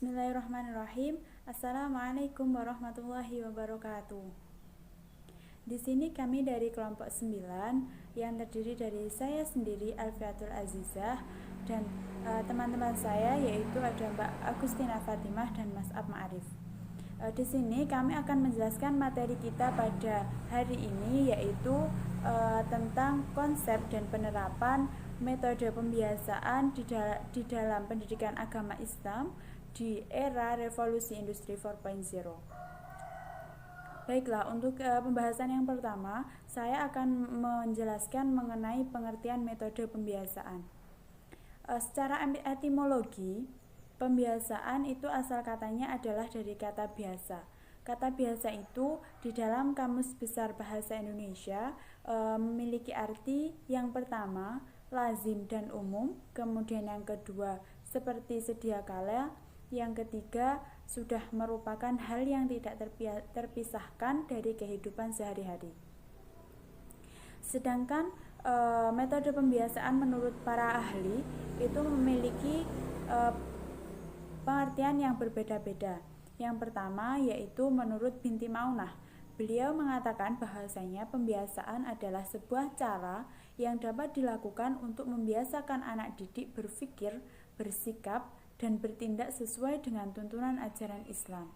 Bismillahirrahmanirrahim. Assalamualaikum warahmatullahi wabarakatuh. Di sini kami dari kelompok 9 yang terdiri dari saya sendiri Alfiatul Azizah dan teman-teman saya yaitu ada Mbak Agustina Fatimah dan Mas Ab Ma'arif. Di sini kami akan menjelaskan materi kita pada hari ini yaitu tentang konsep dan penerapan metode pembiasaan di dalam pendidikan agama Islam di era revolusi industri 4.0. Baiklah, untuk pembahasan yang pertama, saya akan menjelaskan mengenai pengertian metode pembiasaan. Secara etimologi, pembiasaan itu asal katanya adalah dari kata biasa. Kata biasa itu di dalam Kamus Besar Bahasa Indonesia memiliki arti yang pertama, lazim dan umum, kemudian yang kedua, seperti sedia kala, yang ketiga, sudah merupakan hal yang tidak terpisahkan dari kehidupan sehari-hari. Sedangkan metode pembiasaan menurut para ahli itu memiliki pengertian yang berbeda-beda. Yang pertama yaitu menurut Binti Maunah. Beliau mengatakan bahwasanya pembiasaan adalah sebuah cara yang dapat dilakukan untuk membiasakan anak didik berpikir, bersikap, dan bertindak sesuai dengan tuntunan ajaran Islam.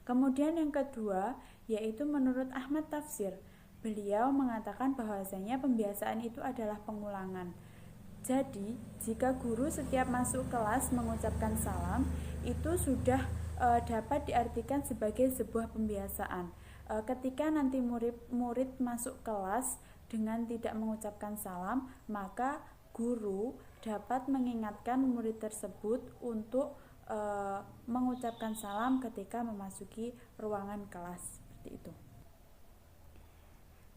Kemudian yang kedua yaitu menurut Ahmad Tafsir. Beliau mengatakan bahwasanya pembiasaan itu adalah pengulangan. Jadi, jika guru setiap masuk kelas mengucapkan salam, itu sudah dapat diartikan sebagai sebuah pembiasaan. Ketika nanti murid masuk kelas dengan tidak mengucapkan salam, maka guru dapat mengingatkan murid tersebut untuk mengucapkan salam ketika memasuki ruangan kelas, seperti itu.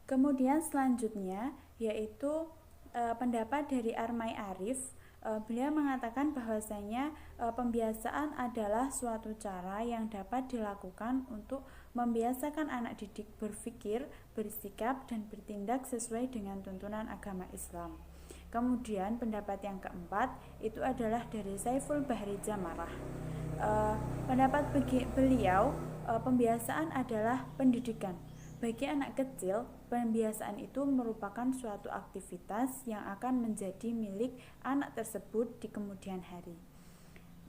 Kemudian selanjutnya yaitu pendapat dari Armai Arif. Beliau mengatakan bahwasanya pembiasaan adalah suatu cara yang dapat dilakukan untuk membiasakan anak didik berpikir, bersikap, dan bertindak sesuai dengan tuntunan agama Islam. Kemudian pendapat yang keempat itu adalah dari Saiful Bahri Jamarah. Pendapat beliau, pembiasaan adalah pendidikan. Bagi anak kecil, pembiasaan itu merupakan suatu aktivitas yang akan menjadi milik anak tersebut di kemudian hari.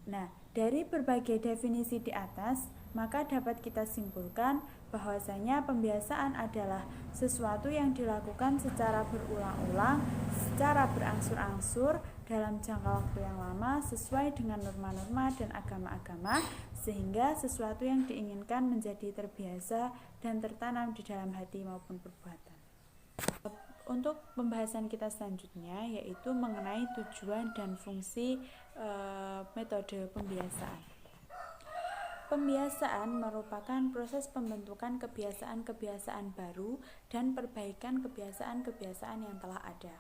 Nah, dari berbagai definisi di atas, maka dapat kita simpulkan bahwasanya pembiasaan adalah sesuatu yang dilakukan secara berulang-ulang, secara berangsur-angsur dalam jangka waktu yang lama sesuai dengan norma-norma dan agama-agama, sehingga sesuatu yang diinginkan menjadi terbiasa dan tertanam di dalam hati maupun perbuatan. Untuk pembahasan kita selanjutnya yaitu mengenai tujuan dan fungsi metode pembiasaan. Pembiasaan merupakan proses pembentukan kebiasaan-kebiasaan baru dan perbaikan kebiasaan-kebiasaan yang telah ada.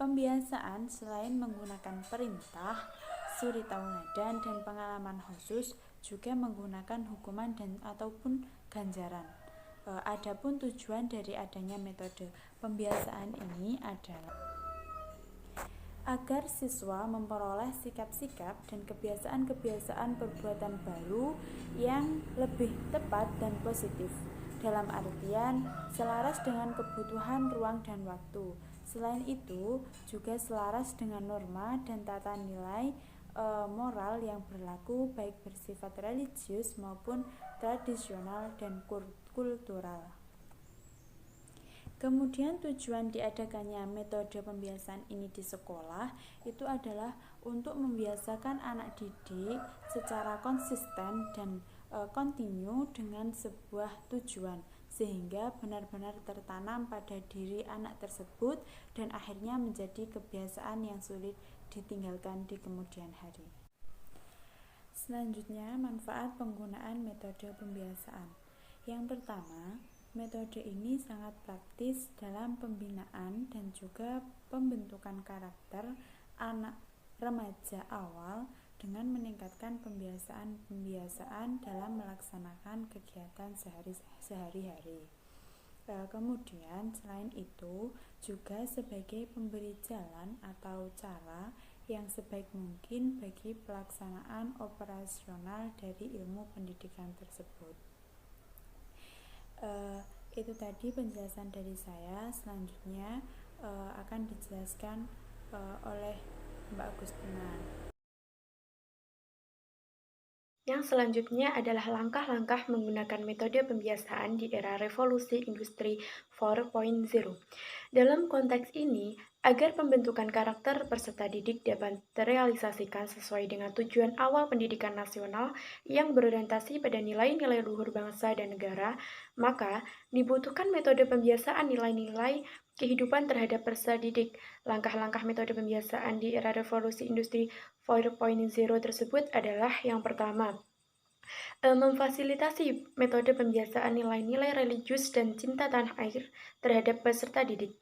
Pembiasaan selain menggunakan perintah, suri tauladan, dan pengalaman khusus juga menggunakan hukuman dan ataupun ganjaran. Adapun tujuan dari adanya metode pembiasaan ini adalah agar siswa memperoleh sikap-sikap dan kebiasaan-kebiasaan perbuatan baru yang lebih tepat dan positif, dalam artian selaras dengan kebutuhan ruang dan waktu. Selain itu, juga selaras dengan norma dan tata nilai moral yang berlaku baik bersifat religius maupun tradisional dan kultural. Kemudian tujuan diadakannya metode pembiasaan ini di sekolah itu adalah untuk membiasakan anak didik secara konsisten dan kontinu dengan sebuah tujuan, sehingga benar-benar tertanam pada diri anak tersebut dan akhirnya menjadi kebiasaan yang sulit ditinggalkan di kemudian hari. Selanjutnya, manfaat penggunaan metode pembiasaan. Yang pertama, metode ini sangat praktis dalam pembinaan dan juga pembentukan karakter anak remaja awal dengan meningkatkan pembiasaan dalam melaksanakan kegiatan sehari-hari. Kemudian selain itu juga sebagai pemberi jalan atau cara yang sebaik mungkin bagi pelaksanaan operasional dari ilmu pendidikan tersebut. Itu tadi penjelasan dari saya. Selanjutnya akan dijelaskan oleh Mbak Agustina. Yang selanjutnya adalah langkah-langkah menggunakan metode pembiasaan di era revolusi industri 4.0. Dalam konteks ini, agar pembentukan karakter peserta didik dapat terrealisasikan sesuai dengan tujuan awal pendidikan nasional yang berorientasi pada nilai-nilai luhur bangsa dan negara, maka dibutuhkan metode pembiasaan nilai-nilai kehidupan terhadap peserta didik. Langkah-langkah metode pembiasaan di era revolusi industri 4.0 tersebut adalah yang pertama, memfasilitasi metode pembiasaan nilai-nilai religius dan cinta tanah air terhadap peserta didik.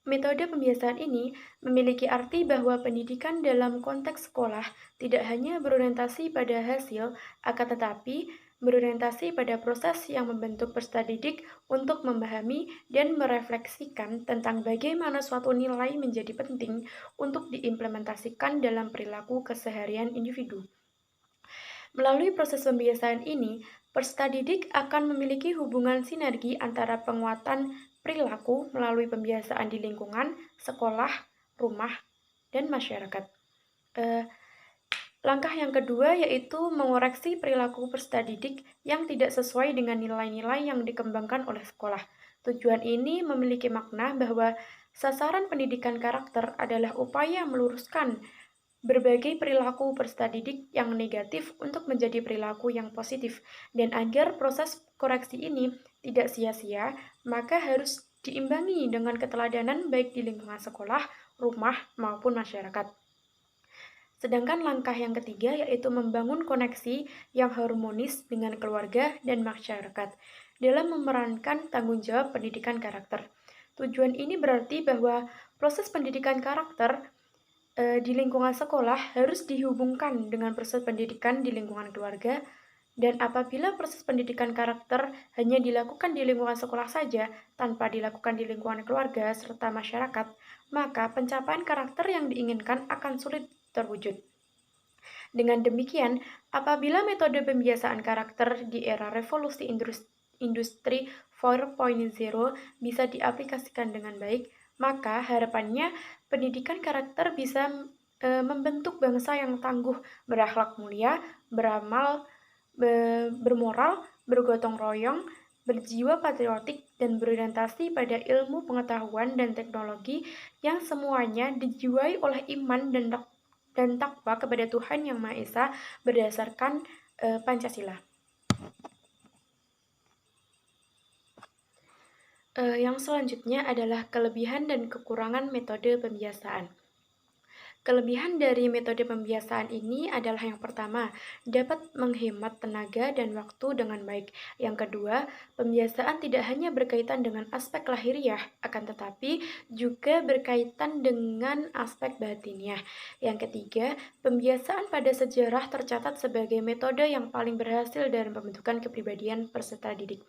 Metode pembiasaan ini memiliki arti bahwa pendidikan dalam konteks sekolah tidak hanya berorientasi pada hasil, akan tetapi berorientasi pada proses yang membentuk peserta didik untuk memahami dan merefleksikan tentang bagaimana suatu nilai menjadi penting untuk diimplementasikan dalam perilaku keseharian individu. Melalui proses pembiasaan ini, peserta didik akan memiliki hubungan sinergi antara penguatan perilaku melalui pembiasaan di lingkungan, sekolah, rumah, dan masyarakat. Langkah yang kedua yaitu mengoreksi perilaku peserta didik yang tidak sesuai dengan nilai-nilai yang dikembangkan oleh sekolah. Tujuan ini memiliki makna bahwa sasaran pendidikan karakter adalah upaya meluruskan berbagai perilaku peserta didik yang negatif untuk menjadi perilaku yang positif. Dan agar proses koreksi ini tidak sia-sia, maka harus diimbangi dengan keteladanan baik di lingkungan sekolah, rumah, maupun masyarakat. Sedangkan langkah yang ketiga yaitu membangun koneksi yang harmonis dengan keluarga dan masyarakat dalam memerankan tanggung jawab pendidikan karakter. Tujuan ini berarti bahwa proses pendidikan karakter di lingkungan sekolah harus dihubungkan dengan proses pendidikan di lingkungan keluarga, dan apabila proses pendidikan karakter hanya dilakukan di lingkungan sekolah saja tanpa dilakukan di lingkungan keluarga serta masyarakat, maka pencapaian karakter yang diinginkan akan sulit terwujud. Dengan demikian, apabila metode pembiasaan karakter di era revolusi industri 4.0 bisa diaplikasikan dengan baik, maka harapannya pendidikan karakter bisa membentuk bangsa yang tangguh, berakhlak mulia, beramal, bermoral, bergotong royong, berjiwa patriotik, dan berorientasi pada ilmu pengetahuan dan teknologi yang semuanya dijiwai oleh iman dan takwa kepada Tuhan Yang Maha Esa berdasarkan Pancasila. Yang selanjutnya adalah kelebihan dan kekurangan metode pembiasaan. Kelebihan dari metode pembiasaan ini adalah yang pertama, dapat menghemat tenaga dan waktu dengan baik. Yang kedua, pembiasaan tidak hanya berkaitan dengan aspek lahiriah, akan tetapi juga berkaitan dengan aspek batiniah. Yang ketiga, pembiasaan pada sejarah tercatat sebagai metode yang paling berhasil dalam pembentukan kepribadian peserta didik.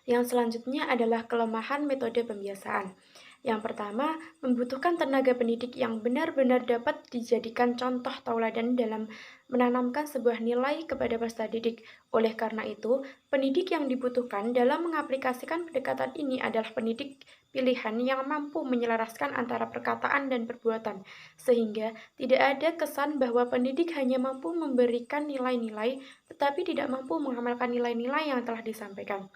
Yang selanjutnya adalah kelemahan metode pembiasaan. Yang pertama, membutuhkan tenaga pendidik yang benar-benar dapat dijadikan contoh tauladan dalam menanamkan sebuah nilai kepada peserta didik. Oleh karena itu, pendidik yang dibutuhkan dalam mengaplikasikan pendekatan ini adalah pendidik pilihan yang mampu menyelaraskan antara perkataan dan perbuatan, sehingga tidak ada kesan bahwa pendidik hanya mampu memberikan nilai-nilai, tetapi tidak mampu mengamalkan nilai-nilai yang telah disampaikan.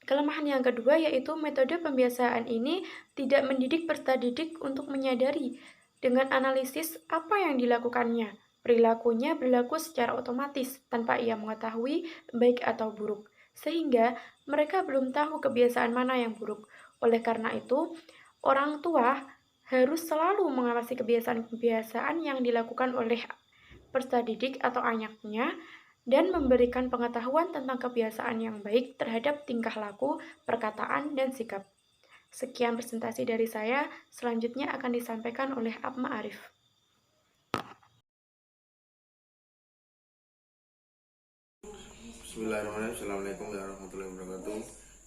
Kelemahan yang kedua yaitu metode pembiasaan ini tidak mendidik peserta didik untuk menyadari dengan analisis apa yang dilakukannya. Perilakunya berlaku secara otomatis tanpa ia mengetahui baik atau buruk, sehingga mereka belum tahu kebiasaan mana yang buruk. Oleh karena itu, orang tua harus selalu mengawasi kebiasaan-kebiasaan yang dilakukan oleh peserta didik atau anaknya dan memberikan pengetahuan tentang kebiasaan yang baik terhadap tingkah laku, perkataan, dan sikap. Sekian presentasi dari saya, selanjutnya akan disampaikan oleh Apma Arif. Bismillahirrahmanirrahim. Assalamualaikum warahmatullahi wabarakatuh.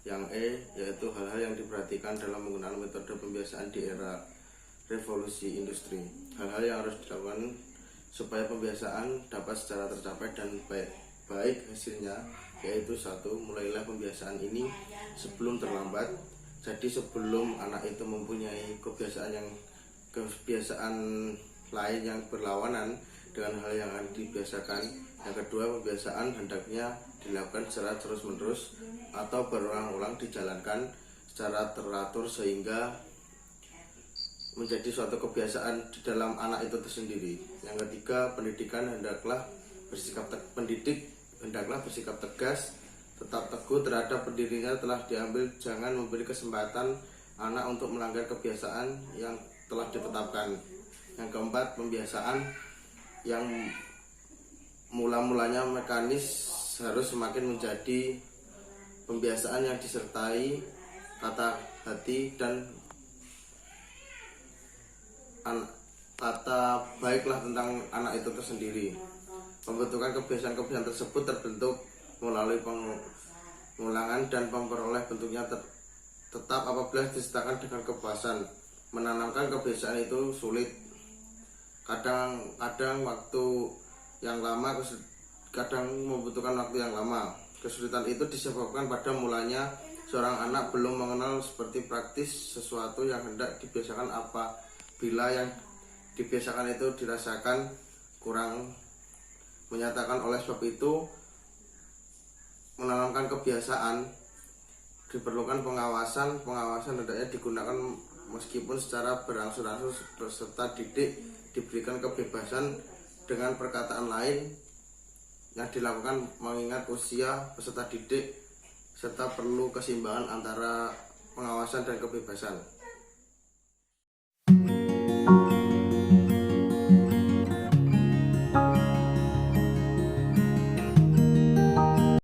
Yang E yaitu hal-hal yang diperhatikan dalam menggunakan metode pembiasaan di era revolusi industri. Hal-hal yang harus dilakukan supaya pembiasaan dapat secara tercapai dan baik hasilnya, yaitu 1. Mulailah pembiasaan ini sebelum terlambat. Jadi sebelum anak itu mempunyai kebiasaan lain yang berlawanan dengan hal yang akan dibiasakan. Yang kedua, pembiasaan hendaknya dilakukan secara terus-menerus atau berulang-ulang dijalankan secara teratur sehingga menjadi suatu kebiasaan di dalam anak itu tersendiri. Yang ketiga, hendaklah bersikap tegas, tetap teguh terhadap pendirinya telah diambil, jangan memberi kesempatan anak untuk melanggar kebiasaan yang telah ditetapkan. Yang keempat, pembiasaan yang mula-mulanya mekanis harus semakin menjadi pembiasaan yang disertai kata hati dan kata baiklah tentang anak itu tersendiri. Pembentukan kebiasaan-kebiasaan tersebut terbentuk melalui pengulangan dan memperoleh bentuknya tetap apabila disertakan dengan kepuasan. Menanamkan kebiasaan itu sulit, kadang waktu yang lama, kadang membutuhkan waktu yang lama. Kesulitan itu disebabkan pada mulanya seorang anak belum mengenal seperti praktis sesuatu yang hendak dibiasakan. Apabila yang dibiasakan itu dirasakan kurang menyatakan, oleh sebab itu menanamkan kebiasaan diperlukan pengawasan hendaknya digunakan meskipun secara berangsur-angsur. Peserta didik diberikan kebebasan dengan perkataan lain yang dilakukan mengingat usia peserta didik serta perlu keseimbangan antara pengawasan dan kebebasan.